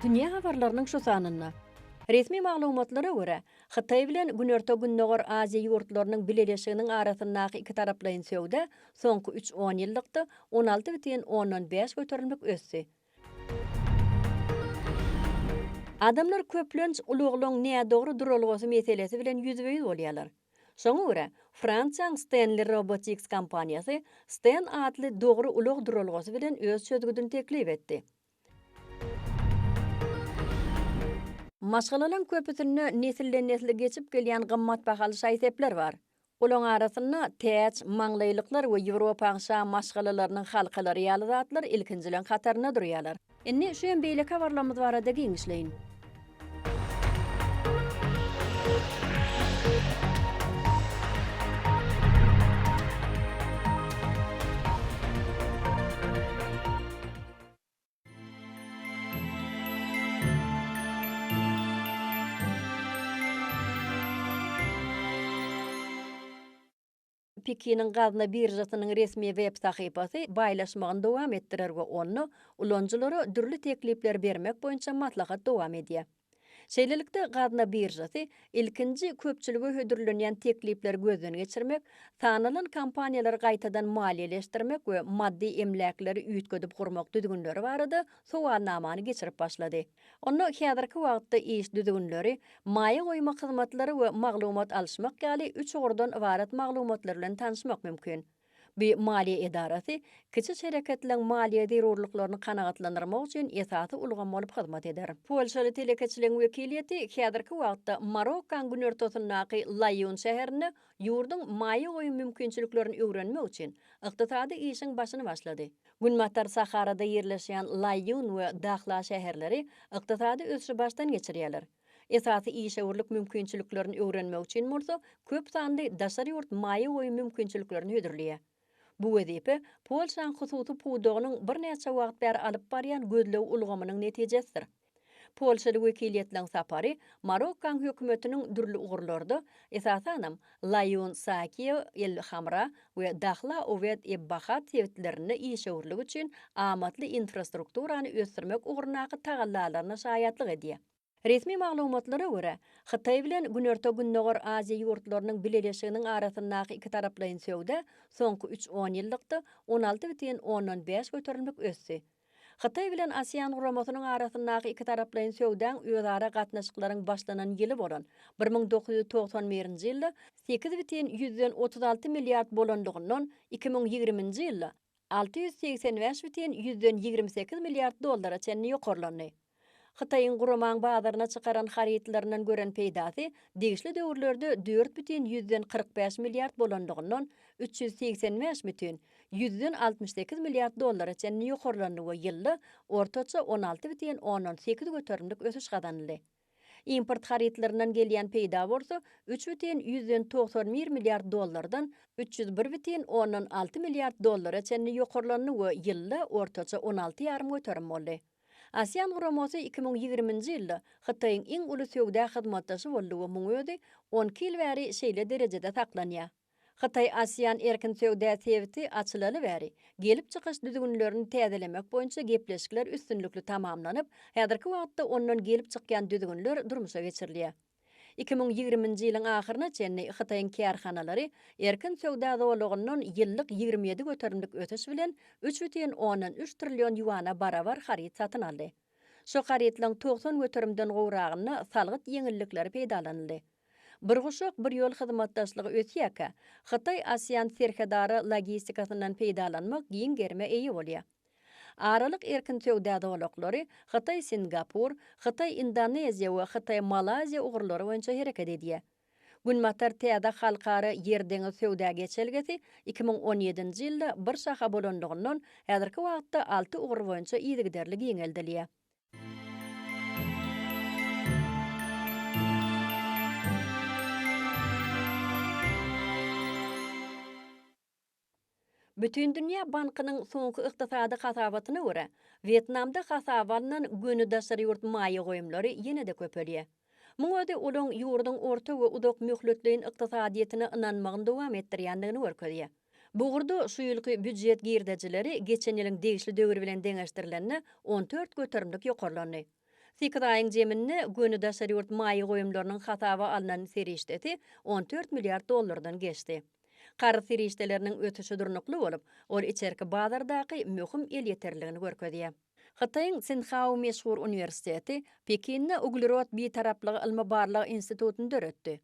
Dünya habarlarynyň şu sanynda. Resmi maglumatlara görä, Hytaý bilen Günerto Günnogor Aziýa ýurtlarynyň bileleşiginiň arasyndaky iki taraplaýyn söwde soňky 3-10 ýyllykda 16,5 göterilmek össi. Adamlar köplenç uluglaň näme dogry duralgasy meselesi bilen ýüzbeýiz bolýarlar. Şoňa görä, Fransiýanyň Stanley Robotics kompaniýasy Stan adly dogry ulug duralgasy bilen öz çözgüdini teklip etdi. Maşgalalan köpütünü nesilden nesile geçip gelýän gymmat bahaly şaýsepler bar. Olaň arasynda täç, maňlaýlyklar we Ýewropaňça maşgalalarynyň halkala realizatlar ilkinjilen hataryna durýarlar. Inni şeýen beýle kawarlamyz barada giňişleýin. Pekinin gazna birjasynyň resmi web sahypasy baýlaşmagyny dowam etdirer we onu ulanjylara dürli teklipler bermek boýunça matlahat dowam edýär. Şeýlelikde gazna birjasy ilkinji köpçüligi hödürlenýän teklipler gözden geçirmek, sanalan kompaniýalar gaýtadan maliýeleşdirmek we maddi emläkleri üýtgedip gurmak düzgünleri barada sowalnamany geçirip başlady. Onu häzirki wagtda iş düzgünleri, maýa goýma hyzmatlary we maglumat alşmak ýaly 3 ogurdan ibaret maglumatlar bilen tanışmak mümkin. Bu maliýe edarasy kiçi şereketleň maliýe zerurlyklaryny kanagatlandyrmak üçin esasy ulgam bolup hyzmat eder. Polşaly telekeçiligiň wekiliýeti häzirki wagtda Marokkan günertosyndaky Lyon şäherini ýurdun maýa goýum mümkinçiliklerini öwrenmek üçin ykdysady işiň başyny başlady. Günmatar Saharada ýerleşýän Lyon we Dakhla şäherleri ykdysady ösüşi başdan geçirýärler. Esasy iş öwürlük mümkinçiliklerini öwrenmek üçin bolsa köp sanly daşary ýurt maýa goýum mümkinçiliklerini hödürleýär. Bu wezipe Polşanyň hususy puwdogynyň bir näçe wagt bäri alyp barýan gözlew ulgamynyň netijesidir. Polşaly wekiliýetleň sapary Marokkan hökümetiniň dürli ugurlarda esasanam Lyon Sakiýe El Hamra we Dakhla Owed Ebbahat tewitlerini iş öwürlük üçin amatly infrastrukturany ösdürmek ugurnaky tagallalaryna şaýatlyk edýär. Resmi maglumatlara görä, Hytaý bilen Günerto Günnogor Aziýa ýurtlarynyň bileleşiginiň arasyndaky iki taraplaýyn söwde soňky 3-10 ýyllykda 16,5 göterilmek össi. Hytaý bilen ASEAN guramasynyň arasyndaky iki taraplaýyn söwdeň özara gatnaşyklaryň başlanan ýyly bolan 1991-nji ýylda 8,36 milliard bolanlygyndan 2020-nji ýylda 685,28 milliard dollara çenli ýokarlandy. Hytaýyň guramaň bazaryna çykaran haritlaryndan gören peýdasy degişli döwürlerde 4,45 milliard bolanlygyndan 385,168 milliard dollara çenli ýokarlandy we ýylda ortaça 16,18 göterimlik ösüş gadanyldy. Import haritlaryndan gelýän peýda bolsa 3,91 milliard dollardan 301,16 milliard dollara çenli ýokarlandy we ýylda ortaça 16,5 göterim boldy. ASEAN guramasy 2020-nji ýylda Hytaýyň iň uly söwda hyzmatdaşy boldy we muň özi 12 ýyl bäri şeýle derejede saklanýar. Hytaý ASEAN erkin söwda tewiti açylaly bäri gelip çykyş düzgünlerini täzelemek boýunça gepleşikler üstünlükli tamamlanyp, häzirki wagtda ondan gelip çykýan düzgünler durmuşa geçirilýär. 2020-nji ýylyň ahyryna çenli Hytaýyň kärhanalary erkin söwda zowlugyndan ýyllyk 27 göterimlik ötüş bilen 3,3 trillion ýuana barabar harit satyn aldy. Şu haritlaryň 90 göterimden gowragyny salgyt ýeňillikleri peýdalandy. Bir guşak bir ýol hyzmatdaşlygy ötýäkä, Hytaý ASEAN serhedary logistikasyndan peýdalanmak giň germe eýi bolýar. Aralyk erkin söwda dowlatlary Hytaý Singapur, Hytaý Indoneziýa we Hytaý Malaziýa ugurlary boýunça hereket edýär. Günmatar täze halkara ýerdeňi söwda geçelgesi 2017-nji ýylda bir şaha bolanlygyndan häzirki wagtda 6 ugur boýunça ýygyderlik ýeňeldilýär. Bütün Dünya Bankının soňky ykdysady hasabatyna görä, Vietnamda hasabalynan günü daşary ýurt maýy goýumlary ýene-de köpelýär. Muňa olaň ýurdun orta we uzak möhletliğin ykdysadyýetyne ynanmagyny dowam etdirýändigini görkezýär. Bu gurda şu ýylky büdjet girdejileri geçen ýylyň degişli döwür bilen deňeşdirilenine 14 göterimlik ýokarlandy. Sikaýyň jeminne günü daşary ýurt maýy goýumlarynyň hasaba alynan serişdeti 14 milliard dollardan geçdi. Kar serişdeleriniň ötüşi durnukly bolup, ol içerki bazardaky möhüm el ýeterligini görkezýär. Hitaýyň Tsinghua meşhur universiteti Pekinne uglerod bitaraplygy ilmi-barlyk institutunu döretdi.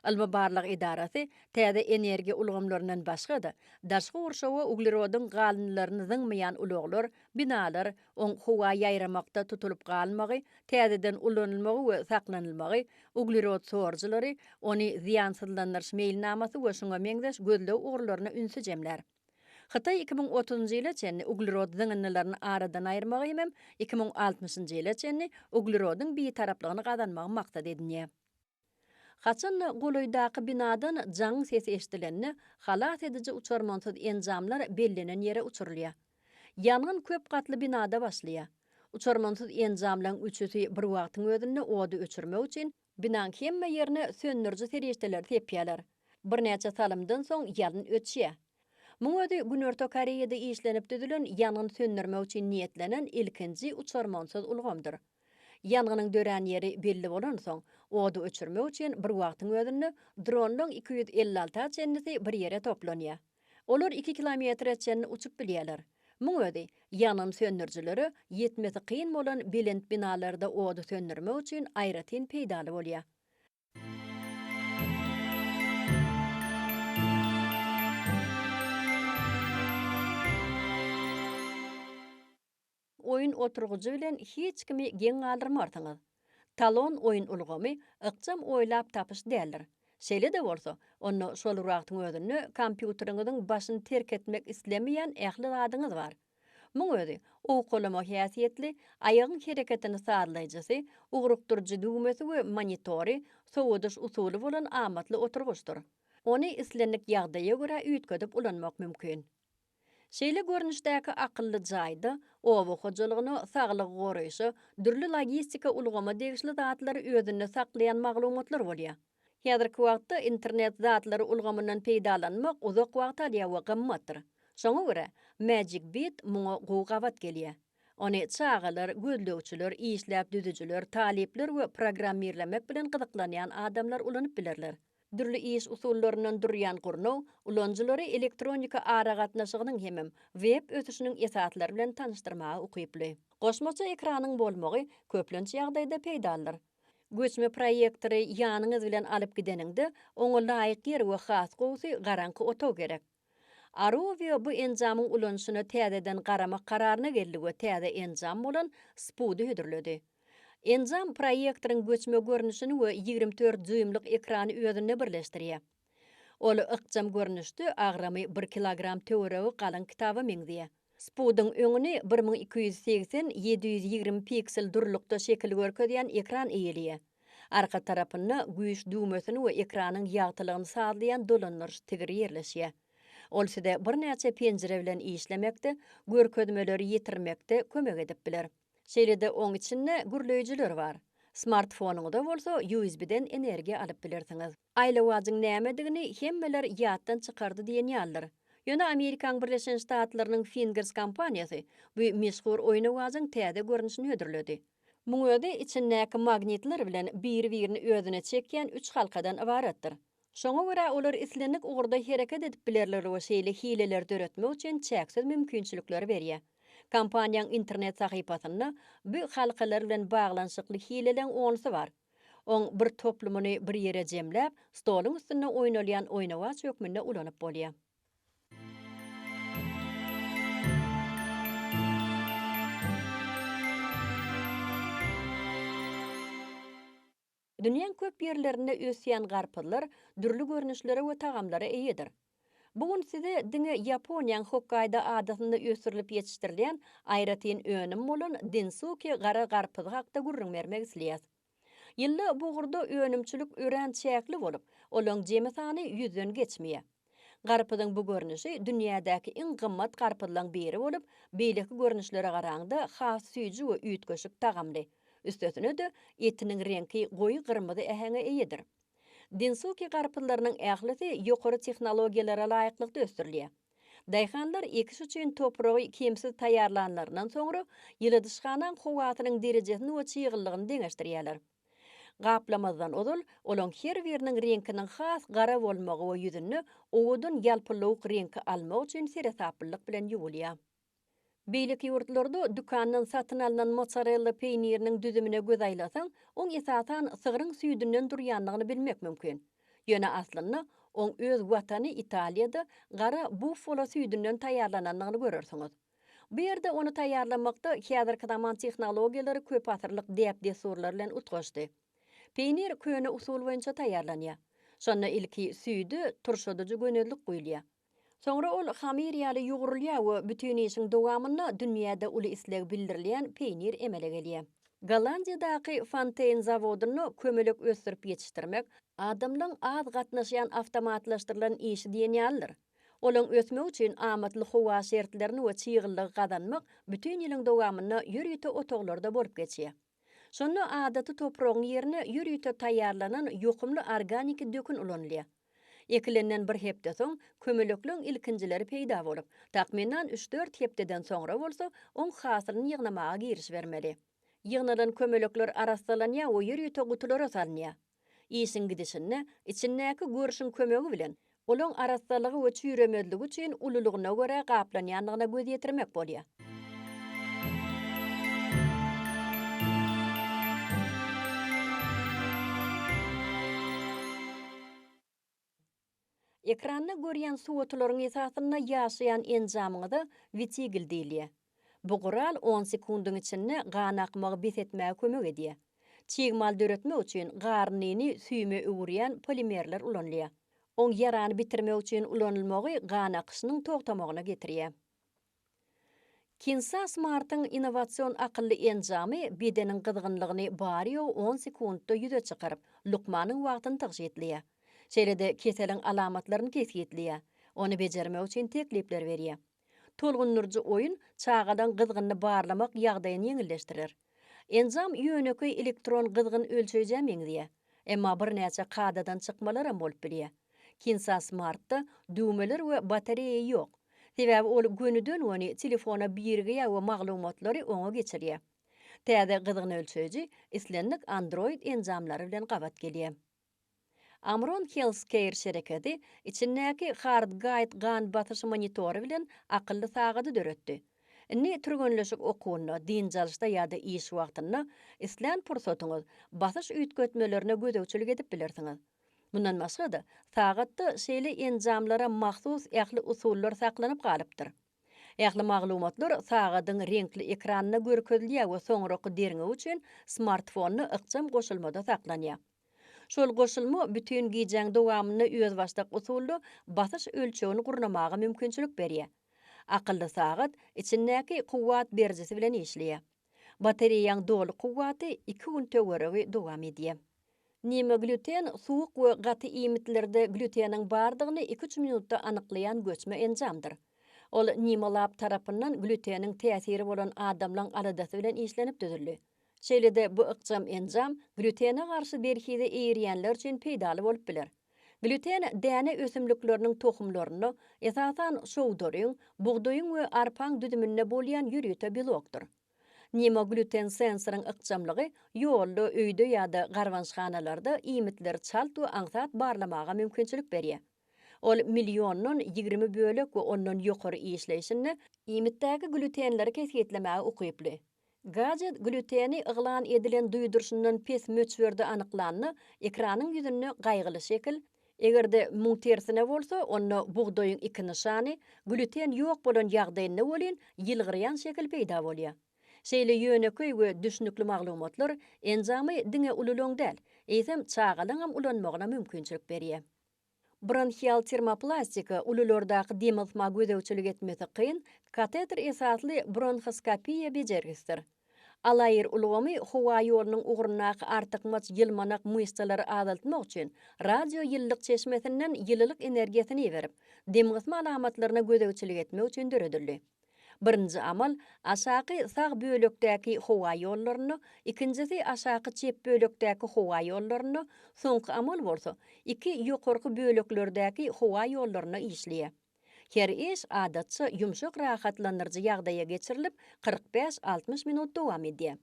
Ilmi-barlyk idarasy täze energiýa ulgamlaryndan başga da daşky urşawa uglerodun galynlaryny zyňmaýan ulaglar, binalar, oň howa ýaýramakda tutulup galmagy, täzeden ulanylmagy we saklanylmagy, uglerod sorjulary, ony ziýansızlandyryş meýilnamasy we şoňa meňzeş gözlew ugurlaryna ünsüjemler. Hitaý 2030-njy ýyla çenni uglerod zyňynlaryny aradan aýyrmagy hem 2060-njy ýyla çenni uglerodun bitaraplygyny gazanmagy maksat edinýär. Haçan goloýdaky binadan jaň sesi eşdilenni halat edici uçarmansyz enzamlar bellenen ýere uçurulýar. Ýangyn köp gatly binada başlaýar. Uçarmansyz enzamlaryň üçüsi bir wagtyň özünde odu öçürmek üçin binanyň hemme ýerine söndürji serişdeler tepýärler. Bir näçe salymdan soň ýalyn ötşýär. Muňa Günörtü Koreýada işlenip düzülen ýangyn söndürmek üçin niýetlenen ilkinji uçarmansyz ulgamdyr. Ýanganyň dören ýeri belli bolan soň, odu öçürmek üçin bir wagtyň özünde dronlaryň 256 çennisi bir ýere toplanýar. Olar 2 kilometr çenni uçup bilýärler. Muňa ýangyn söndürjileri ýetmesi kyn bolan belent binalarda odu söndürmek üçin aýratyn peýdaly bolýar. Oyun oturgucu bilen hiç kimi geň aldyrmarsyňyz. Talon oyun ulgamy ykjam oýlap tapyş däldir. Şeýle de bolsa, onu şol wagtyň özünde kompýuteriňiziň başyny terk etmek islemeýän ähli zadyňyz bar. Muňa okulama häsiýetli, aýagyň hereketini saglaýjysy, ugrukdurjy düğmesi we monitory, sowadyş usuly bolan amatly oturguçdyr. Ony islenlik ýagdaýa görä üýtgedip ulanmak mümkin. Şeýle görnüşdäki akylly jaýda owa hojalygyny saglyk goraýşy, dürli logistika ulgama degişli zatlary özünde saklayan maglumatlar bolýar. Häzirki wagtda internet zatlary ulgamyndan peýdalanmak uzak wagt alýar we gymmatdyr. Şoňa görä Magic Bit muňa gowgabat gelýär. Ony çağalar, gözlewçiler, işläp düzüjiler, talepler we programmerlemek bilen gyzyklanýan adamlar ulanyp bilerler. Dürli iş usulllaryndan durýan gurnaw, ulanjylary elektronika ara gatnaşygynyň hemem web ötüşiniň esatlary bilen tanışdyrmagy ukyply. Goşmaça ekranyň bolmagy köplençe ýagdaýda peýdalyr. Göçme proýektory ýanyňyz bilen alyp gideninde oňa laýyk ýer we has gowsy garanky otaw gerek. Arovia bu enzamyň ulanşyny täzeden garamak kararyna geldi we täze enzam bolan spudy hödürledi. Enzam proýektoryň göçme görnüşini we 24 düýmlik ekrany özünde birleşdirýär. Ol ykjam görnüşde agramy 1 kilogram töweregi galan kitaba meňdiýär. Spudyň öňüni 1280-720 piksel durlukda şekil görkezýän ekran eýelýär. Arka tarapynda güýç düğmesini we ekranyň ýagtylygyny saglaýan dolanýar tigir ýerleşýär. Ol side bir näçe penjere bilen işlemekde, görkezmeleri ýetirmekde kömek edip biler. Şeýle-de oň içinde gürleýijiler bar. Smartfonuňda bolsa USB-den energiýa alyp bilersiňiz. Aýlawadyň nämedigini hemmeler ýatdan çykardy diýen ýalyr. Ýöne Amerikaň Birleşen Ştatlarynyň Fingers kompaniýasy bu meşhur oýnawazyň täze görnüşini hödürledi. Muňa içindäki magnitler bilen bir-birini özüne çekýän 3 halkadan ibaratdyr. Şoňa görä olar islenlik ugurda hereket edip bilerler we şeýle hileler döretmek üçin çäksiz mümkinçilikler berýär. Kompaniýaň internet sahypasynda bu halkalar bilen baglanşykly hileleň onsy bar. Oň bir toplumyny bir ýere jemläp, stoluň üstünde oýnalýan oýnawaç hökmünde ulanyp bolýar. Dünýäň köp ýerlerinde ösýän garpyzlar dürli görnüşlere we tagamlara eýedir. Bugun size diňe Ýaponiýaň Hokkaido adasynda ösürilip ýetişdirilýän aýratyn öňüm bolan Densuke gara garpyzy hakda gurrun bermek isleýär. Ýylda bu gurda öňümçilik ören çäkli bolup, olaň jemi sany 100-den geçmeýär. Garpydyň bu görnüşi dünýädäki iň gymmat garpylaryň biri bolup, beýleki görnüşlere garaňda has süýji we üýtgeşik tagamly. Üstesine de etiniň rengi goýy gyrmyzy ähenge eýedir. Dinsuki garpylarynyň ählisi ýokary tehnologiýalara laýyklykda ösdirilýär. Daýhanlar ekis üçin topragy kemsiz taýýarlanlaryndan soňra ýylydyşganan howatynyň derejesini we çygylygyny deňeşdirýärler. Gaplamazdan odul, olan her birinin renkinin has gara bolmagy we ýüzünü owudun ýalpylyk renki almak üçin seresaplyk bilen ýuwulýar. Beýleki ýurtlarda dükandan satyn alynan mozzarella peýniriniň düzümine göz aýlasaň, oň esasan sygyryň süýdünden durýanlygyny bilmek mümkin. Ýöne aslynda oň öz watany Italiýada gara buffalo süýdünden taýýarlananyny görersiňiz. Bu ýerde onu taýýarlamakda häzirki zaman tehnologiýalary köp asyrlyk diýip desurlar bilen utgaşdy. Peynir köne usul boýunça taýýarlanýar. Şonda ilki süýdi turşadyjy gönellik goýulýar. Soňra ol hamiriýaly ýugurulýar we bütün işiň dowamyna dünýäde uly isleg bildirilýän peynir emele gelýär. Gollandiýadaky Fontaine zawodyny kömelek ösdürip ýetişdirmek adamlaryň az gatnaşýan awtomatlaşdyrylan işi diýenýärler. Olaň ösmek üçin amatly howa şertlerini we çygylygy gazanmak bütün ýylyň dowamyna ýürüýte otoglarda bolup geçýär. Şonu adaty toprağın yerine ýürüýte taýýarlanan ýokumly organik dökün ulanylýar. Ekilenden bir hepde soň kömelekliň ilkinjileri peýda bolup, takminan 3-4 hepdeden soňra bolsa, oň hasylyny ýygnamaga giriş bermeli. Ýygnalan kömelekler arastalanýar we ýürüýte gutulara salynýar. Işiň gidişinde içindäki görüşiň kömegi bilen olaň arastalygy we çüýremezligi üçin ululugyna görä gaplanýanlygyna göz ýetirmek bolýar. Ekranda görýän suwatlaryň esasyna ýaşaýan enjamyňda vitigil diýilýär. Bu gural 10 sekundyň içinde gan akmagy besetmäge kömek edýär. Çygmal döretmek üçin garnyny süýme öwürýän polimerler ulanylýar. Oň ýarany bitirmek üçin ulanylmagy gan akyşynyň togtamagyna getirýär. Kinsa Smartyň innowasion akylly enjamy bedeniň gyzgynlygyny bary 10 sekundda ýüze çykaryp, lukmanyň wagtyny tygşytlýar. Şeýlede keseliň alamatlaryny kesýetlýär. Onu bejermek üçin teklipler berýär. Tolgunlurjy oýun çağadan gyzgyny barlamak ýagdaýyny ýeňilleşdirir. Enjam ýöneki elektron gyzgyn ölçeýjä meňdýär. Emma bir näçe kadadan çykmalar hem bolup bilýär. Kinsa Smartda düğmeler we batareýa ýok. Sebäbi ol gönüden ony telefona birgiýär we maglumatlary oňa geçirýär. Täze gyzgyn ölçeýji islendik Android enjamlary bilen gabat gelýär. Amron Healthcare şereketi içindäki HeartGuide gan batyş monitory bilen akylly sagady döretdi. Inni türgönleşik okuwunda, dinjalşda ýa-da iş wagtyna islen pursatyňyz batyş üýtgetmelerine gödäwçilik edip bilersiňiz. Bundan başga da sagatda şeýle enjamlara mahsus ähli usullar saklanyp galypdyr. Ähli maglumatlar sagadyň renkli ekranyna görkezilýär we soňraky derňe üçin smartfony ykjam goşulmada saklanýar. Şol goşulma bütün giýjäň dowamyny öz başdak usulda batyş ölçegini gurnamaga mümkinçilik berýär. Akylly sagat içindäki kuwwat berjisi bilen işleýär. Batareýaň doly kuwwaty 2 gün töweregi dowam edýär. Nime gluten suwuk we gaty iýmitlerde gluteniň bardygyny 2-3 minutda anyklayan göçme enjamdyr. Ol Nimelab tarapyndan gluteniň täsiri bolan adamlaryň aladasy bilen işlenip düzüldi. Şeýlede bu ykjam enjam glutene garşy berhide eýirýänler üçin peýdaly bolup biler. Gluten däne ösümlikleriniň tohumlaryny esasan şowdoryň, bugdaýyň we arpaň düdüminde bolýan ýürüýte belokdur. Nima gluten sensoryň ykjamlygy ýolda, öýde ýa-da garwanşganalarda iýmitleri çalt we aňsat barlamaga mümkinçilik berýär. Ol milliondan 20 bölek we ondan ýokary işleýişini iýmitdäki glutenleri kesýetlemäge ukyply. Gadget gluteni yglan edilen duýdurşundan pes möçberde anyklanyny ekranyň ýüzüne gaýgyly şekil, egerde muň tersine bolsa, onda bugdaýyň 2 nyşany, gluten ýok bolan ýagdaýynda bolyn ýylgyrýan şekil peýda bolýar. Şeýle ýöneki we düşnükli maglumatlar enjamy diňe ululong däl, eýsem çağalyň hem ulanmagyna mümkinçilik berýär. Bronchial termoplastika ululardaky demiltma gödäwçilik etmesi kyn, kateter esasly bronchoskopiýa bejergisdir. Alayır ulgamy howa ýolunyň ugrunaq artykmaç ýylmanak muýsalar azaltmak üçin radio ýyllyk çeşmesinden ýyllyk energiýasini berip, demgitme alamatlaryna gödegçilik etmek üçin döredildi. Birinji amal aşaky sag bölekdäki howa ýollaryny, ikincisi aşaky çep bölekdäki howa ýollaryny, soňky amal bolsa iki ýokarky böleklerdäki howa ýollaryny işleýär. Her iş adatça yumşak rahatlanırcı ýagdaýa geçirilip 45-60 minut dowam edýär.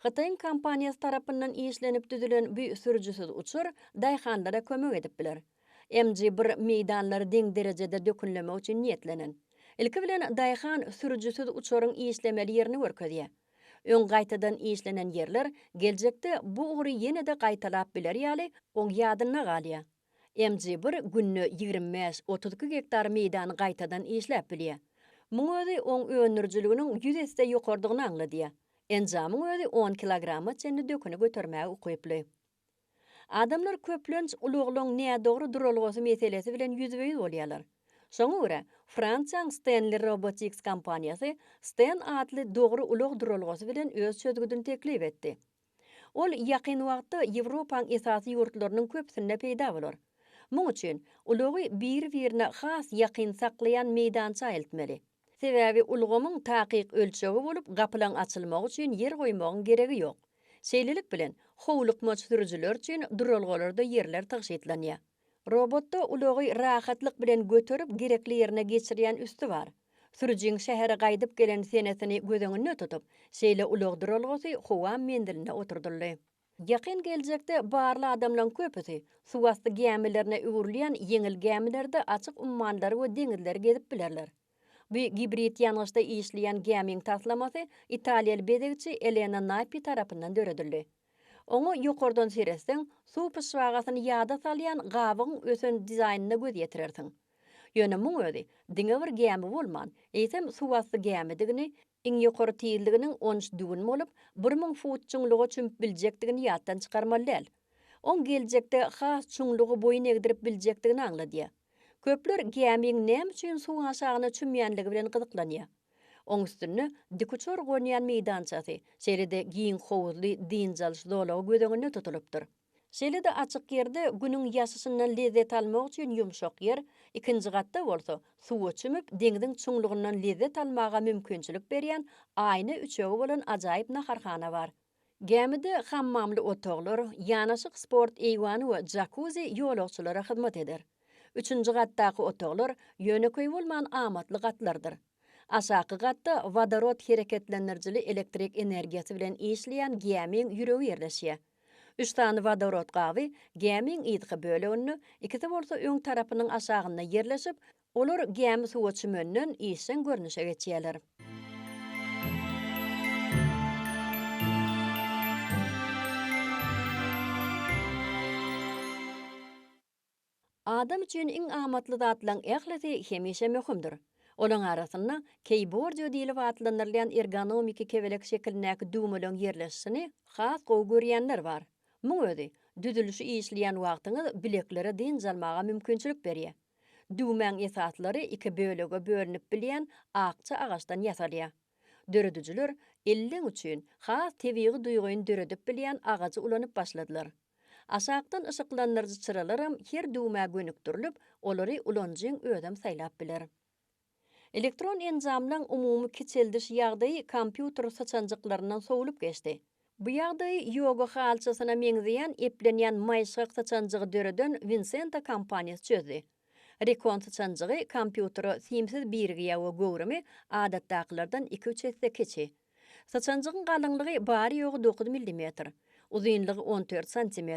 Hytaýyň kompaniýasy tarapyndan işlenip düzülen bu sürüjisiz uçur daýhanlara kömek edip biler. MG1 meýdanlary deň derejede dökünlemek üçin niýetlenen. Ilki bilen daýhan sürüjisiz uçuryň işlemeli ýerini görkezýär. Öň gaýtadan işlenen yerler geljekde bu uğry ýene-de gaýtalap biler ýaly oň ýadyna galýar. MG1 günne 25-32 hektar meýdany gaýtadan işläp bilýär. Muň özi oň önürjiliginiň 100 esse ýokardygyny aňladýar. Enjamyň özi 10 kilograma çenli döküni götermäge ukyply. Adamlar köplenç uluglyň näme dogry duralgasy meselesi bilen ýüzbeýiz bolýarlar. Şoňa görä Fransiýanyň Stanley Robotics kompaniýasy Stan adly dogry ulug duralgasy bilen öz çözgüdini teklip etdi. Ol ýakyn wagtda Ýewropanyň esasy ýurtlarynyň köpsinde peýda bolar. Muň üçin ulugy bir-birine has ýakyn saklayan meýdança aýltmaly. Sebäbi ulgamyň takyk ölçegi bolup gapylaň açylmagy üçin yer goýmagyň geregi ýok. Şeýlelik bilen howlukmaç sürüjiler üçin duralgalarda yerler taşytlanýar. Robotda ulugy rahatlyk bilen götürüp gerekli ýerine geçirýän üstü bar. Sürüjiň şähere gaýdyp gelen senesini gözeňinde tutup, şeýle ulug duralgasy howa mendiline oturdurly. Ýakyn geljekde barly adamlaryň köpüsi suwasty gämilerine öwürleýän ýeňil gämilerde açyk ummanlary we deňizleri gezip bilerler. Bu hibrid ýanyşda işleýän gämiň taslamasy Italiýaly bedegçi Elena Napi tarapyndan döredildi. Oňa ýokardan seresden suw pyswagasyny ýada salýan gabyň ösen dizaynına göz ýetirersiň. Ýöne muň özi diňe bir gämi bolman, eýsem suwasty gämidigini iň ýokary tiýildiginiň 13 dübün bolup 1000 fut çuňlugy çümüp biljekdigini ýatdan çykarmaly. On geljekde has çuňlugy boyun egdirip biljekdigini aňladýar. Köpler gämiň näme üçin suw aşagyna çümýänligi bilen gyzyklanýar. Oň üstüne dik uçur goýnýan meýdançasy, şeýlede giň howuzly dinjal zolagy gödeňinde tutulupdyr. Şeýlede açyk ýerde günüň ýaşasyndan lezzet almak üçin ýumşak ýer, ikinji gatda bolsa suwa çümüp deňiziň çuňlugyndan lezzet almaga mümkinçilik berýän aýny üçegi bolan ajaýyp naharhana bar. Gemide hammamly otoglar, ýanaşyk sport eýwany we jacuzzi ýolagçylara hyzmat eder. Üçüncü gatdaky otoglar ýöneköý bolman amatly gatlardyr. Aşaky gatda vodorod hereketlendirjili elektrik energiýasy bilen işleýän gämiň ýüregi ýerleşýär. 3 tane vodorod gaby gämiň ýetki bölegini, ikisi bolsa öň tarapynyň aşagyna ýerleşip, olar gämi suwa çümenden işen görnüşe geçýärler. Adam üçin iň amatly zatlaryň ählisi hemişe möhümdir. Olaň arasynda keyboard diýilip atlanyrlan ergonomiki kebelek şekilnäki düwmeleň ýerleşisini has gowy görýänler bar. Muň özi düzülüşi işleýän wagtyňyz bileklere dinjalmaga mümkinçilik berýär. Düwmeň esatlary iki bölege bölünip bilýän akça agaçdan ýasalýar. Döredüjiler elleň üçin has tebigy duýguny döredip bilýän agacy ulanyp başladylar. Aşakdan ışıklandırıcı çıralaram her düğme gönükdürülüp, olary ulanjyň ödem saylap biler. Elektron enzamlaryň umumy kiçeldiş ýagdaýy kompýuter saçanjyklarynyň sowulup geçdi. Bu ýagdaý ýoga halçasyna meňzeýän eplenýän maýşak saçanjygy döreden Vincenta kompaniýasy çözdü. Rekon saçanjygy kompýutery simsiz birgiýä we göwrümi adatdakylardan 2-3 hesse keçi. Saçanjygyň galyňlygy bary ýogy 9 mm. Uzunlygy 14 cm,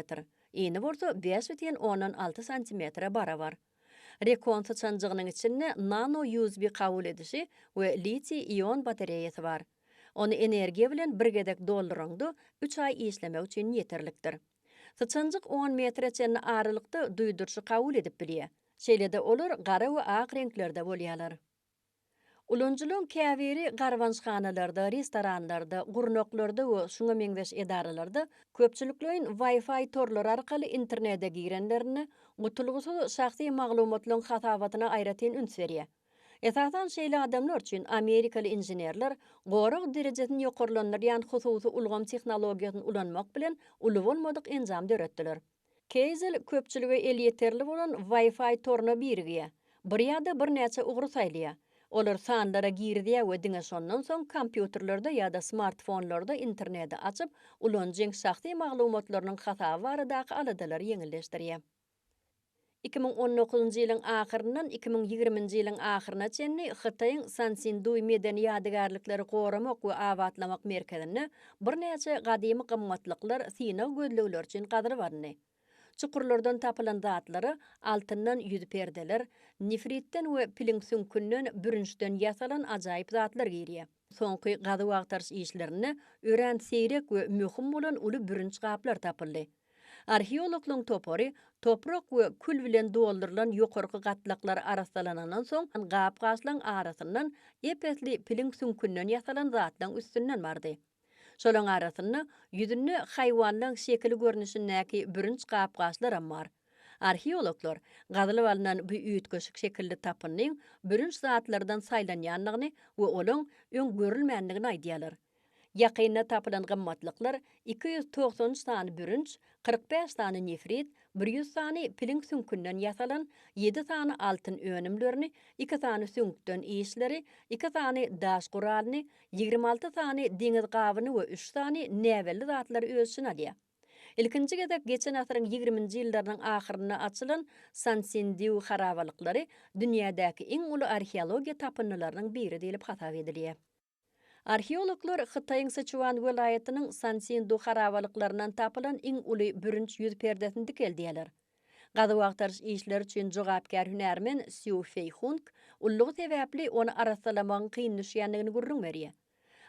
eni bolsa 5,10-6 cm barabar. Rekon saçanjygynyň içinde nano USB kabul edişi we liti-ion batareýasy bar. Onu energiýa bilen birgedek dolduranda 3 ay işlemek üçin ýeterlikdir. Saçanjyk 10 metre çenli aralykda duýdurçy kabul edip bilýär. Şeýlede olar gara we ak renklerde bolýarlar. Ulonjuluň käbiri garwançhanalarda, restoranlarda, gurnoklarda we şuňa meňdeş edaralarda köpçüliklerin Wi-Fi torlary arkaly internete girenlerini gutulgusy şahsy maglumatlaryň hatawatyna aýratyn üns berýär. Esasdan şeýle adamlar üçin Amerikaly inženerler gorag derejesini ýokarlanýan hususy ulgam tehnologiýasyny ulanmak bilen uly bolmadyk enjam döretdiler. Keýzel köpçüligi el ýeterli bolan Wi-Fi toruna birgiýär. Bir ýa-da bir näçe ugry saýlýar. Olar sanlara girdiýä we diňe şondan soň kompýuterlerde ýa-da smartfonlarda interneti açyp, ulanjyň şahsy maglumatlarynyň hata baradaky aladylary ýeňilleşdirýär. 2019-njy ýylyň ahyryndan 2020-njy ýylyň ahyryna çenni Hytaýyň Sansinduy medeni ýadygarlyklary goramak we awatlamak merkezine bir näçe gadymy gymmatlyklar synaw gözlegler üçin gadyrybardy. Çukurlardan tapılan zatlary altından yüz perdeler, nifritten we piling sünkünden bürünçden yasalan ajaýyp zatlar giyirýär. Soňky gady wagtarys işlerini ören seýrek we möhüm bolan uly bürünç gaplar tapyldy. Arheologlaryň topary toprak we kül bilen doldurylan ýokarky gatlaklar arasalanan soň gap gaşlaň arasyndan epetli piling sünkünden yasalan zatlaryň üstünden bardy. Şolaň arasynda ýüzünde haýwanlaryň şekli görnüşindäki bürünç gapgaçlar bar. Arheologlar gadylyp alynan bu üýtgeşik şekilde tapynyň bürünç zatlardan saýlanýanlygyny we olaň öň görülmänligini aýdýarlar. Ýakynda tapylan gymmatlyklar 293 sany bürünç, 45 sany nefrit, 100 sany piling sünkünden yasalan, 7 sany altyn önümlerini, 2 sany sünkden işleri, 2 sany daş guralyny, 26 sany deňiz gabyny we 3 sany näwelli zatlary öz içine alýar. Ilkinji gezek geçen asyryň 20-nji ýyllarynyň ahyryna açylan Sansindiw harabalyklary dünýädäki iň uly arheologiýa tapynalarynyň biri diýilip hasap edilýär. Arheologlar Hytaýyň Sichuan welaýatynyň Sansindu harabalyklarynyň tapylan iň uly bürünç ýüz perdesini dikeldiýärler. Gady wagtarys işleri üçin jogapkar hünärmen Xiu Feihung ullugy sebäpli onu arasalamak kynlaşýanlygyny gurrun berýär.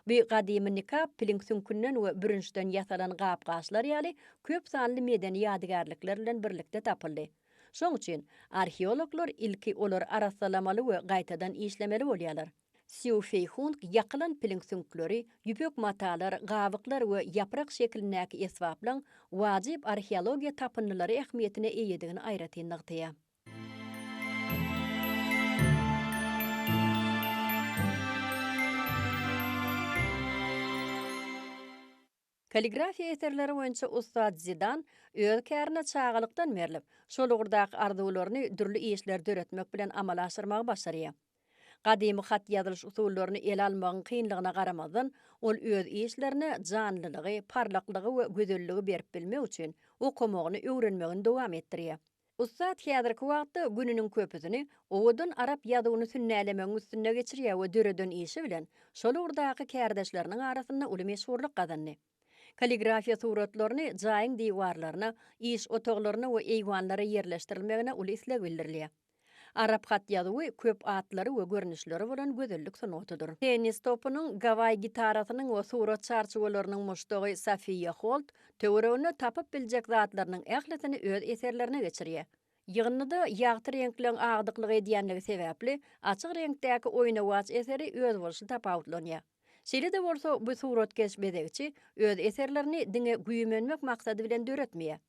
Bu gadymy nikap piling sünkünden we bürünçden yasalan gapgaçlar ýaly köp sanly medeni ýadygarlyklar bilen birlikde tapyldy. Şoň üçin arheologlar ilki olar arasalamaly we gaýtadan işlemeli bolýarlar. Xiu Feihung ýakylan piling sünkleri, ýüpek matalar, gawyklar we ýaprak şeklindäki esbaplaryň wajyp arheologiýa tapynlary ähmiýetine eýedigini aýratyn nagtýar. Kaligrafiya eserleri boýunça Ustad Zidan öz kärine çağalykdan merilip, şol ugurdaky arzuwlaryny dürli işler döretmek bilen amala aşyrmagy başarýar. Gadymy hat ýazylyş usullaryny el almagyň kynlygyna garamazdan, ol öz işlerini janlylygy, parlaklygy we gözelligi berip bilmek üçin okumagyny öwrenmegini dowam etdirýär. Ustad häzirki wagtda gününiň köpüsini owadan arap ýazygyny sünnälemegiň üstüne geçirýär we döreden işi bilen şol ugurdaky kärdeşleriniň arasynda uly meşhurlyk gazandy. Kaligrafiya suratlaryny jaýyň diwarlaryna, iş otoglaryna we eýwanlara ýerleşdirilmegine uly isleg bildirilýär. Arap hat ýazywy köp atlary we görnüşleri bolan gözellik sanatydyr. Tenis topunyň, gaway gitarasynyň we surat çarçywalarynyň muşdagy Safiya Holt töweregini tapyp biljek zatlarynyň ählisini öz eserlerine geçirýär. Ýygynda ýagty reňkleň agdyklygy edýänligi sebäpli açyk reňkdäki oýnawaç eseri öz bolşy tapawutlanýar. Şeýle de bolsa bu suratkeş bedegçi öz eserlerini diňe güýmenmek maksady bilen döretmeýär.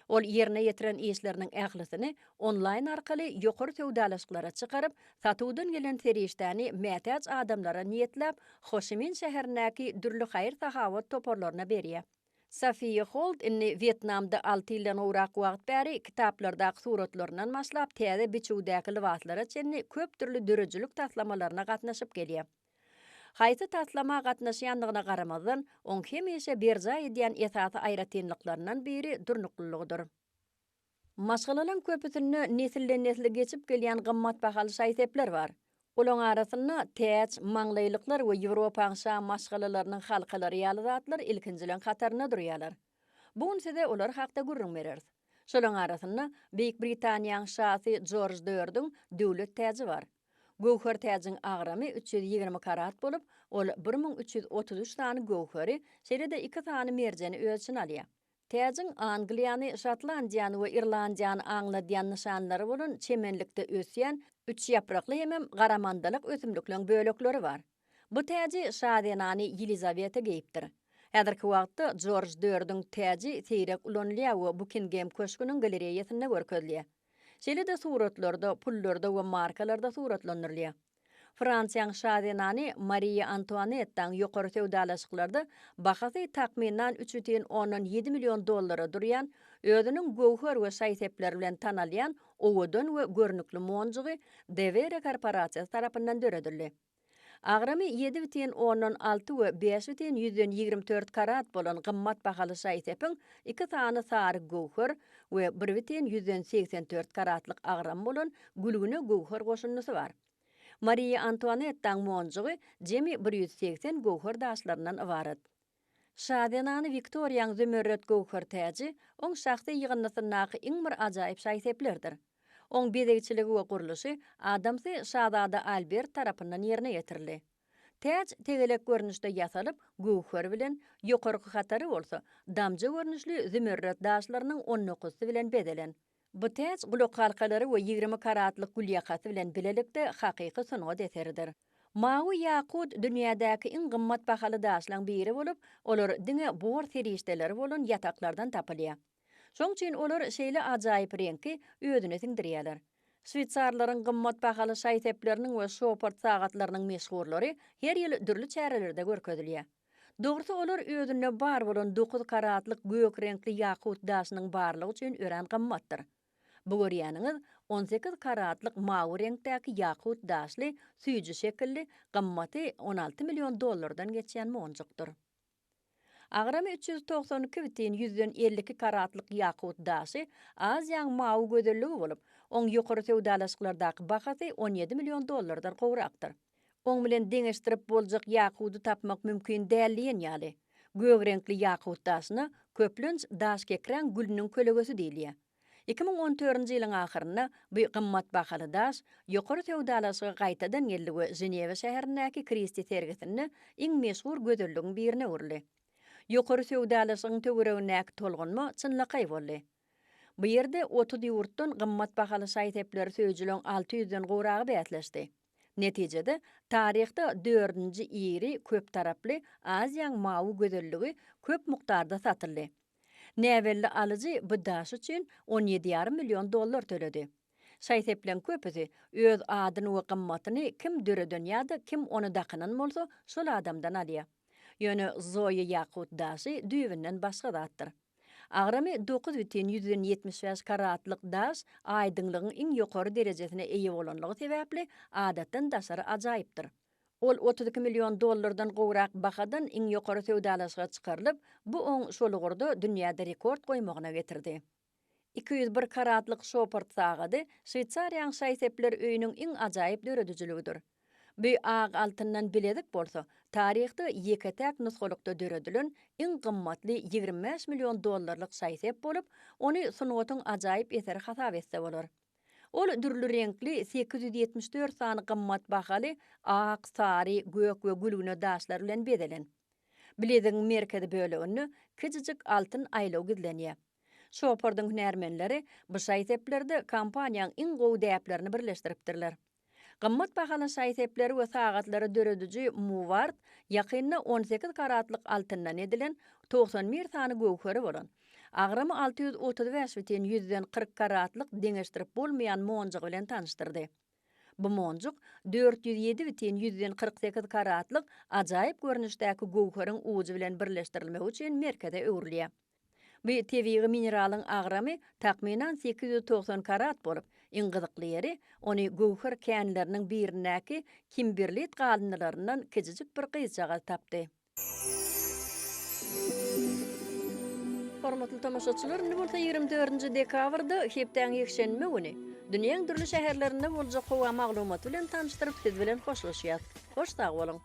Ol ýerine ýetiren işleriniň ählisini online arkaly ýokary sowdalaşyklara çykaryp, satywdan gelen serişdäni mätäç adamlara niýetlep, Hoşimin şäherindäki dürli haýır tahawat toparlaryna berýär. Safiya Holt inni Vietnamda 6 ýyldan owrak wagt bäri kitaplardaky suratlarynyň maşlap täze biçiwdäki libaslara çenni köp türlü dörejilik taslamalaryna gatnaşyp gelýär. Haýsy taslama gatnaşýanlygyna garamazdan, oň hemişe berja edýän esasy aýratynlyklaryndan biri durnuklygydyr. Maşgalalan köpüsini nesilden nesile geçip gelýän gymmat bahaly şaýsepler bar. Olaň arasynda täç, maňlaýlyklar we Ýewropa maşgalalarynyň halkalary ýaly zatlar ilkinjilen hataryna durýarlar. Bugun size olar hakda gurrun bereriz. Şolaň arasynda Büyük Britaniýanyň şahsy George III-iň döwlet täji bar. Gowher täjiň agramy 320 karat bolup, ol 1333 sany gowhery, şeýle-de 2 sany merjeni öz içine alýar. Täjin Angliýany, Şotlandiýany we Irlandiýany aňladýan nişanlary bolan çemenlikde ösýän 3 ýaprakly hemem garamandalyk ösümlikleň bölekleri bar. Bu täji şadenany Yelizaveta geyipdir. Häzirki wagtda George II'ň täji seýrek ulanylýar we Buckingham köşküniň galeriýasynda görkezilýär. Şeýle-de suratlarda, pullarda we markalarda suratlanyrlýar. Fransiýanyň şadenany Marie Antoinette'ň ýokary sewdalaşyklarda bahasy takminan 3,7 million dollara durýan, özüniň gowhar we şaýsepleri bilen tanalýan owadan we görnükli monjugy Devere korporasiýasy tarapyndan döredildi. Agramy 7,6 we 5,124 karat bolan gymmat bahaly şaýsepiň 2 sany sary gowhar we 1,184 karatlyk agram bolan gülgüne gowhar goşunmasy bar. Marie Antoinette'ň monjugy jemi 180 gowhar daşlaryndan ibaret. Şadenany Viktoriýanyň zömürret gowhar täji oň şahsy ýygyndysyndaky iň bir ajaýyp şaýseplerdir. Oň bedegçiligi we guruluşy adamsy şahzada Albert tarapyndan ýerine ýetirildi. Täj tegelek görnüşde ýasalyp, gowhar bilen ýokarky hatary bolsa, damja görnüşli zömürret daşlarynyň 19 bilen bedelen. Bu täj gulak halkalary we 20 karatlyk gül ýakasy bilen bilelikde hakyky sunugat eserdir. Mawy ýakut dünýädäki iň gymmat bahaly daşlaryň biri bolup, olar diňe bor serişdeleri bolan ýataklardan tapylýar. Şoň üçin olar şeýle ajaýyp reňki özüne siňdirýärler. Şwitsarlaryň gymmat bahaly şaýsepleriniň we şopart sagatlarynyň meşhurlary her ýyl dürli çärelerde görkezilýär. Dogrusu olar özüne bar bolan 9 karatlyk gök reňkli ýakut daşynyň barlygy üçin ören gymmatdyr. Bu görýäniňiz 18 karatlyk mawy reňkdäki ýakut daşly, süýji şekilli, gymmaty 16 million dollardan geçýän monjukdur. Agramy 392,152 karatlyk ýakut daşy Aziýanyň mawy gözeligi bolup, oň ýokary sewdalaşyklardaky bahasy 17 million dollardan gowrakdyr. Oň bilen deňeşdirip boljak ýakuty tapmak mümkin däldiýen ýaly. Gök reňkli ýakut daşyny köplünç daş kekren gülüniň kölegesi diýilýär. 2014-nji ýylyň ahyrynda bu gymmat bahaly daş ýokary sewdalaşyga gaýtadan geldi we Ženewa şäherindäki Kristi sergisinde iň meşhur gözelligiň birine urildi. Ýokary sewdalaşygyň töweregindäki tolgunma çynlykay boldy. Bu ýerde 30 ýurtdan gymmat bahaly şaýsepler söýjilen 600-den gowragy bätleşdi. Netijede taryhda 4-nji iri köp taraply Aziýanyň mawy gözelligi köp mukdarda satyldy. Näwelli alyjy bu daş üçin 17,5 million dollar төлedi. Şaýseplen köpüsi öz adyny we gymmatyny kim döreden ýa-da kim onu dakynan bolsa, şol adamdan alýar. Ýöne Zoya ýakut daşy düýbünden başga zatdyr. Agramy 9,175 karatlyk daş aýdynlygyň iň ýokary derejesine eýe bolanlygy sebäpli adatdan daşary ajaýypdyr. Ol 32 million dollardan gowrak bahadan iň ýokary sewdalaşyga çykarylyp, bu oň şolugurda dünýäde rekord goýmagyna getirdi. 201 karatlyk şopart sagady Şwitsariýanyň şaýsepler öýüniň iň ajaýyp döredijiligidir. Bu ag altyndan biledik bolsa, taryhda ýeketäk nusgalykda döredilen iň gymmatly 25 million dollarlyk şaýsep bolup, ony sunugatyň ajaýyp eseri hasap etse bolar. Ol dürli reňkli 874 sany gymmat bahaly ak, sary, gök we gülüne daşlar bilen bedelen. Bilediň merkezi bölegini kiçijik altyn aýlaw gizlenýär. Şopardyň hünärmenleri bu şaýseplerde kompaniýanyň iň gowy däplerini birleşdiripdirler. Gymmat bahaly şaýsepleri we sagatlary dörediji Muvart ýakynda 18 karatlyk altyndan edilen 91 sany gowhary bolan. Agramy 635,140 karatlyk deňeşdirip bolmaýan monjuk bilen tanışdyrdy. Bu monjuk 407,148 karatlyk ajaýyp görnüşdäki gowharyň uju bilen birleşdirilmegi üçin merkeze öwrilýär. Bu tebigi mineralyň agramy takminan 890 karat bolup, iň gyzykly ýeri ony gowhar känleriniň birindäki kimberlit galynlaryndan kiçijik bir gyzjaga tapdy. Hormatly tamaşaçylar, indi bolsa 24-nji dekabrda hepden ýekşenme güni dünýäň dürli şäherlerinde boljak howa maglumaty bilen tanışdyryp siz bilen hoşlaşýar. Hoş sag bolun.